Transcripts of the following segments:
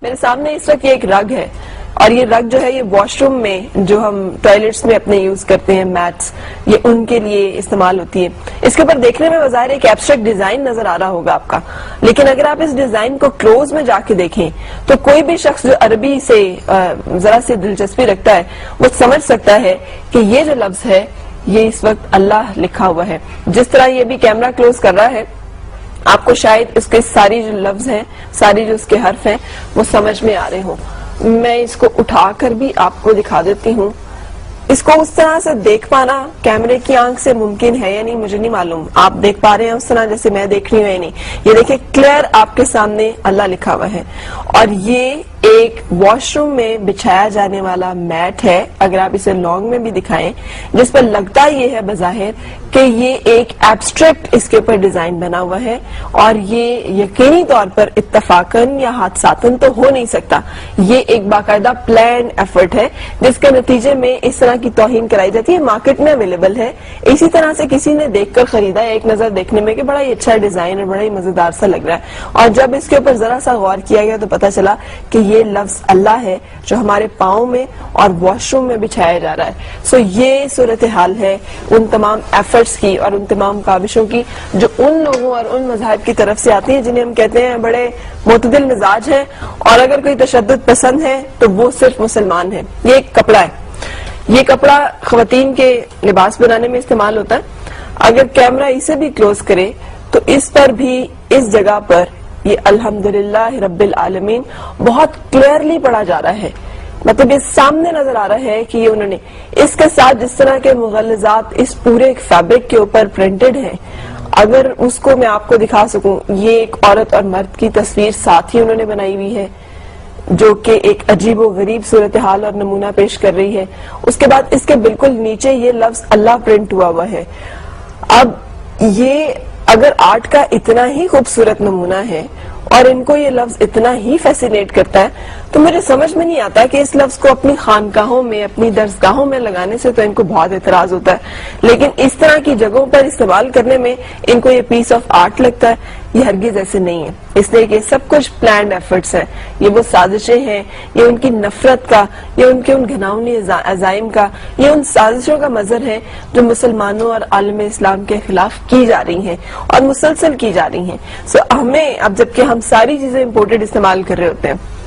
میرے سامنے اس وقت یہ ایک رگ ہے اور یہ رگ جو ہے یہ واش روم میں جو ہم ٹوائلٹس میں اپنے یوز کرتے ہیں میٹس، یہ ان کے لیے استعمال ہوتی ہے. اس کے اوپر دیکھنے میں بظاہر ایک ایبسٹریکٹ ڈیزائن نظر آ رہا ہوگا آپ کا، لیکن اگر آپ اس ڈیزائن کو کلوز میں جا کے دیکھیں تو کوئی بھی شخص جو عربی سے ذرا سی دلچسپی رکھتا ہے وہ سمجھ سکتا ہے کہ یہ جو لفظ ہے یہ اس وقت اللہ لکھا ہوا ہے. جس طرح یہ بھی کیمرہ کلوز کر رہا ہے آپ کو شاید اس کے ساری جو لفظ ہیں، ساری جو اس کے حرف ہیں وہ سمجھ میں آ رہے ہوں. میں اس کو اٹھا کر بھی آپ کو دکھا دیتی ہوں. اس کو اس طرح سے دیکھ پانا کیمرے کی آنکھ سے ممکن ہے یا نہیں مجھے نہیں معلوم. آپ دیکھ پا رہے ہیں اس طرح جیسے میں دیکھ رہی ہوں یا نہیں؟ یہ دیکھیں کلیئر آپ کے سامنے اللہ لکھا ہوا ہے اور یہ ایک واش روم میں بچھایا جانے والا میٹ ہے. اگر آپ اسے لانگ میں بھی دکھائیں جس پر لگتا یہ ہے بظاہر کہ یہ ایک ایبسٹریکٹ اس کے اوپر ڈیزائن بنا ہوا ہے اور یہ یقینی طور پر اتفاقاً یا حادثاتاً تو ہو نہیں سکتا. یہ ایک باقاعدہ پلان ایفرٹ ہے جس کے نتیجے میں اس طرح کی توہین کرائی جاتی ہے. مارکیٹ میں اویلیبل ہے. اسی طرح سے کسی نے دیکھ کر خریدا ہے ایک نظر دیکھنے میں کہ بڑا ہی اچھا ڈیزائن اور بڑا ہی مزیدار سا لگ رہا ہے اور جب اس کے اوپر ذرا سا غور کیا گیا تو پتا چلا کہ یہ لفظ اللہ ہے جو ہمارے پاؤں میں اور واش روم میں بچھایا جا رہا ہے. سو یہ صورتحال ہے ان تمام ایفرٹس کی اور ان تمام کاوشوں کی جو ان لوگوں اور ان مذاہب کی طرف سے آتی ہیں جنہیں ہم کہتے ہیں بڑے معتدل مزاج ہیں اور اگر کوئی تشدد پسند ہے تو وہ صرف مسلمان ہے. یہ ایک کپڑا ہے. یہ کپڑا خواتین کے لباس بنانے میں استعمال ہوتا ہے. اگر کیمرہ اسے بھی کلوز کرے تو اس پر بھی اس جگہ پر یہ الحمدللہ رب العالمین بہت کلیئرلی پڑھا جا رہا ہے. مطلب یہ سامنے نظر آ رہا ہے کہ یہ انہوں نے اس کے ساتھ جس طرح کے مغلظات اس پورے فیبرک کے اوپر پرنٹڈ ہیں اگر اس کو میں آپ کو دکھا سکوں. یہ ایک عورت اور مرد کی تصویر ساتھ ہی انہوں نے بنائی ہوئی ہے جو کہ ایک عجیب و غریب صورتحال اور نمونہ پیش کر رہی ہے. اس کے بعد اس کے بالکل نیچے یہ لفظ اللہ پرنٹ ہوا ہے. اب یہ اگر آرٹ کا اتنا ہی خوبصورت نمونہ ہے اور ان کو یہ لفظ اتنا ہی فیسینیٹ کرتا ہے تو مجھے سمجھ میں نہیں آتا کہ اس لفظ کو اپنی خانقاہوں میں اپنی درسگاہوں میں لگانے سے تو ان کو بہت اعتراض ہوتا ہے لیکن اس طرح کی جگہوں پر استعمال کرنے میں ان کو یہ پیس آف آرٹ لگتا ہے. یہ ہرگز ایسے نہیں ہے. اس لیے کہ سب کچھ پلانڈ ایفرٹس ہیں. یہ وہ سازشیں ہیں، یہ ان کی نفرت کا، یہ ان کے ان گھناؤنی عزائم کا، یہ ان سازشوں کا مظہر ہے جو مسلمانوں اور عالم اسلام کے خلاف کی جا رہی ہیں اور مسلسل کی جا رہی ہیں. سو ہمیں اب جبکہ ہم ساری چیزیں امپورٹڈ استعمال کر رہے ہوتے ہیں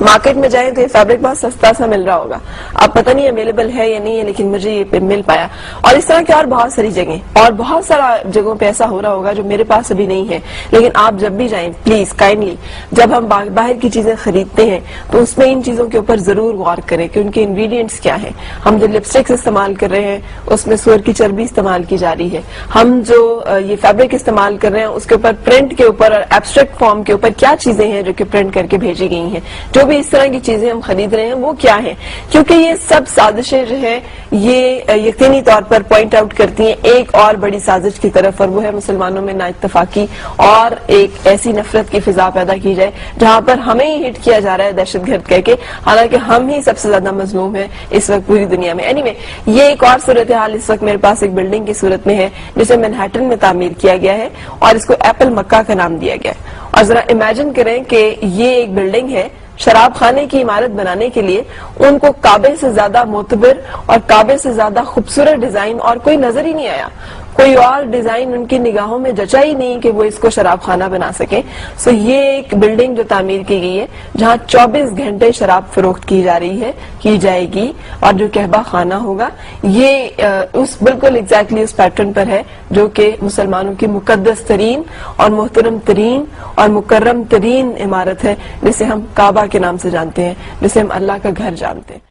مارکیٹ میں جائیں تو یہ فیبرک بہت سستا سا مل رہا ہوگا. اب پتہ نہیں اویلیبل ہے یا نہیں ہے لیکن مجھے یہ مل پایا. اور اس طرح کی اور بہت ساری جگہیں اور بہت سارا جگہوں پہ ایسا ہو رہا ہوگا جو میرے پاس ابھی نہیں ہے. لیکن آپ جب بھی جائیں پلیز کائنڈلی جب ہم باہر کی چیزیں خریدتے ہیں تو اس میں ان چیزوں کے اوپر ضرور غور کریں کہ ان کے انگریڈینٹس کیا ہیں. ہم جو لپسٹکس استعمال کر رہے ہیں اس میں سور کی چربی استعمال کی جا رہی ہے. ہم جو یہ فیبرک استعمال کر رہے ہیں اس کے اوپر پرنٹ کے اوپر اور ایبسٹریکٹ فارم کے اوپر کیا چیزیں ہیں جو کہ پرنٹ کر کے بھیجی گئی ہیں. جو بھی اس طرح کی چیزیں ہم خرید رہے ہیں وہ کیا ہیں کیونکہ یہ سب سازشیں جو ہیں یہ یقینی طور پر پوائنٹ آؤٹ کرتی ہیں ایک اور بڑی سازش کی طرف اور وہ ہے مسلمانوں میں نا اتفاقی اور ایک ایسی نفرت کی فضا پیدا کی جائے جہاں پر ہمیں ہی ہٹ کیا جا رہا ہے دہشت گرد کہہ کے حالانکہ ہم ہی سب سے زیادہ مظلوم ہیں اس وقت پوری دنیا میں. اینی وے یہ ایک اور صورتحال اس وقت میرے پاس ایک بلڈنگ کی صورت میں ہے جسے مینہٹن میں تعمیر کیا گیا ہے اور اس کو ایپل مکہ کا نام دیا گیا ہے. اور ذرا امیجن کریں کہ یہ ایک بلڈنگ ہے شراب خانے کی عمارت بنانے کے لیے ان کو کعبے سے زیادہ معتبر اور کعبے سے زیادہ خوبصورت ڈیزائن اور کوئی نظر ہی نہیں آیا. کوئی اور ڈیزائن ان کی نگاہوں میں جچا ہی نہیں کہ وہ اس کو شراب خانہ بنا سکیں. سو یہ ایک بلڈنگ جو تعمیر کی گئی ہے جہاں 24 گھنٹے شراب فروخت کی جا رہی ہے کی جائے گی اور جو کہبہ خانہ ہوگا یہ اس بالکل ایگزیکٹلی اس پیٹرن پر ہے جو کہ مسلمانوں کی مقدس ترین اور محترم ترین اور مکرم ترین عمارت ہے جسے ہم کعبہ کے نام سے جانتے ہیں، جسے ہم اللہ کا گھر جانتے ہیں.